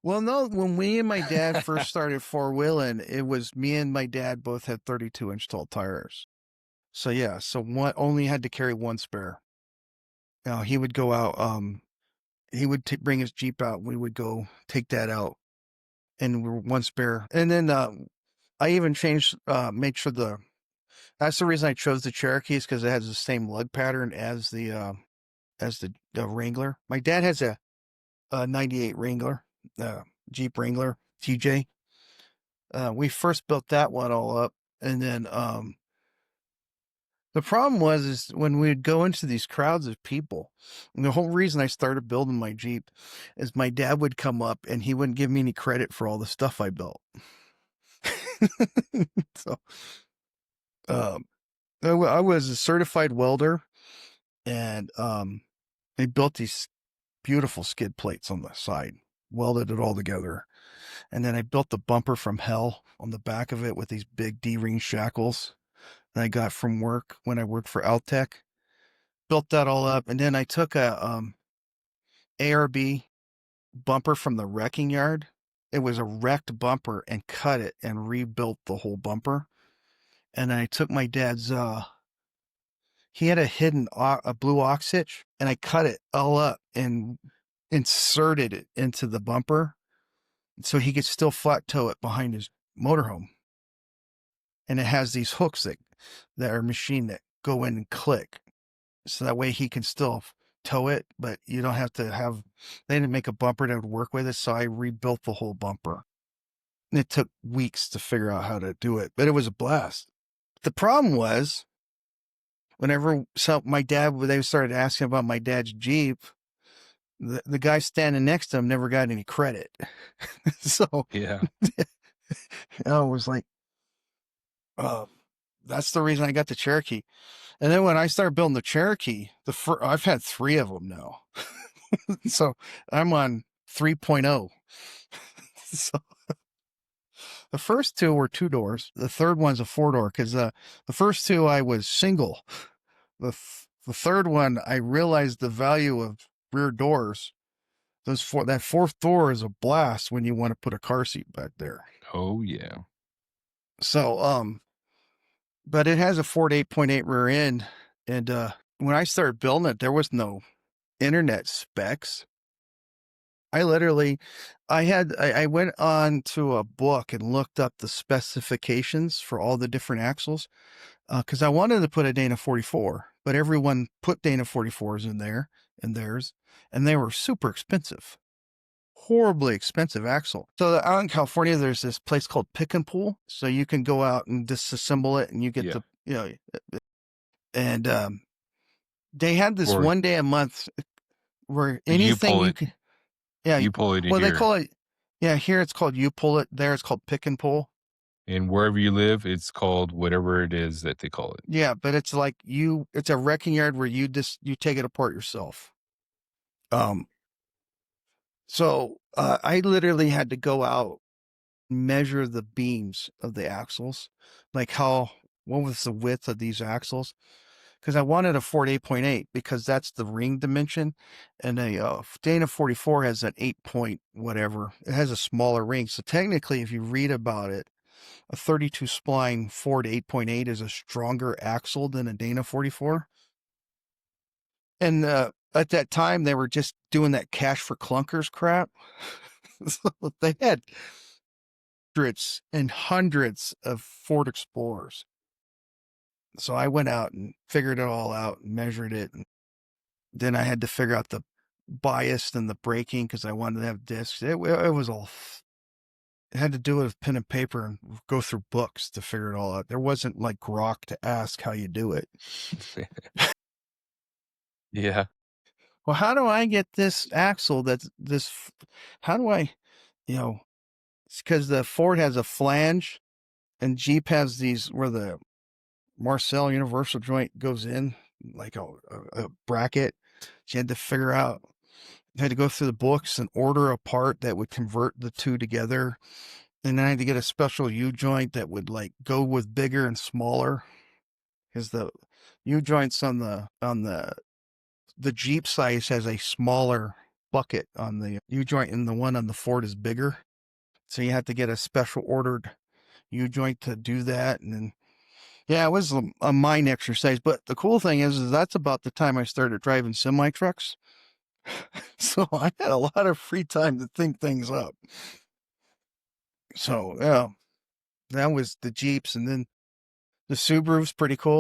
Well, no, when me and my dad first started four-wheeling, it was me and my dad both had 32-inch tall tires. So yeah, so one only had to carry one spare. Now he would go out, he would bring his Jeep out. We would go take that out, and we were one spare. And then I even changed, made sure that's the reason I chose the Cherokee is because it has the same lug pattern as the Wrangler. My dad has a '98 Wrangler, uh, Jeep Wrangler TJ. We first built that one all up, and then the problem was is when we'd go into these crowds of people, and the whole reason I started building my Jeep is my dad would come up and he wouldn't give me any credit for all the stuff I built. So I was a certified welder, and they built these beautiful skid plates on the side, welded it all together. And then I built the bumper from hell on the back of it with these big D-ring shackles that I got from work when I worked for Altec. Built that all up, and then I took a ARB bumper from the wrecking yard. It was a wrecked bumper and cut it and rebuilt the whole bumper. And I took my dad's he had a hidden a blue ox hitch, and I cut it all up and inserted it into the bumper so he could still flat tow it behind his motorhome. And it has these hooks that are machined that go in and click, so that way he can still tow it, but you don't have to have. They didn't make a bumper that would work with it, so I rebuilt the whole bumper. And it took weeks to figure out how to do it, but it was a blast. The problem was whenever my dad, they started asking about my dad's Jeep, the guy standing next to him never got any credit. So Yeah. I was like, oh, that's the reason I got the Cherokee. And then when I started building the Cherokee, I've had three of them now. So I'm on 3.0. So the first two were two doors. The third one's a four door because the first two I was single. The third one I realized the value of rear doors. That fourth door is a blast when you want to put a car seat back there. Oh yeah. So but it has a Ford 8.8 rear end, and when I started building it, there was no internet specs. I went on to a book and looked up the specifications for all the different axles because I wanted to put a Dana 44, but everyone put Dana 44s in there and theirs, and they were super expensive, horribly expensive axle. So out in California, there's this place called Pick and Pull, so you can go out and disassemble it, and you get Yeah. and they had this Or one day a month where you anything pull you it. can. Yeah. You pull it in Well, they here. call it, yeah, here it's called you pull it. There it's called pick and pull. And wherever you live, it's called whatever it is that they call it. Yeah, but it's like it's a wrecking yard where you take it apart yourself. Um, so I literally had to go out, measure the beams of the axles, like what was the width of these axles? Because I wanted a Ford 8.8 because that's the ring dimension, and a Dana 44 has an 8 point whatever. It has a smaller ring, so technically, if you read about it, a 32 spline Ford 8.8 is a stronger axle than a Dana 44. And at that time, they were just doing that cash for clunkers crap. So they had hundreds and hundreds of Ford Explorers. So I went out and figured it all out and measured it. And then I had to figure out the bias and the braking because I wanted to have discs. It was all. It had to do with pen and paper and go through books to figure it all out. There wasn't like Grok to ask how you do it. Yeah. Well, how do I get this axle that's this? How do I, you know, it's because the Ford has a flange and Jeep has these where the Marcel universal joint goes in like a bracket. So you had to figure out, you had to go through the books and order a part that would convert the two together. And then I had to get a special U joint that would like go with bigger and smaller because the U joints on the Jeep size has a smaller bucket on the U-joint, and the one on the Ford is bigger. So you have to get a special ordered U-joint to do that. And then, yeah, it was a mind exercise. But the cool thing is that's about the time I started driving semi trucks. So I had a lot of free time to think things up. So, yeah, that was the Jeeps. And then the Subaru's pretty cool.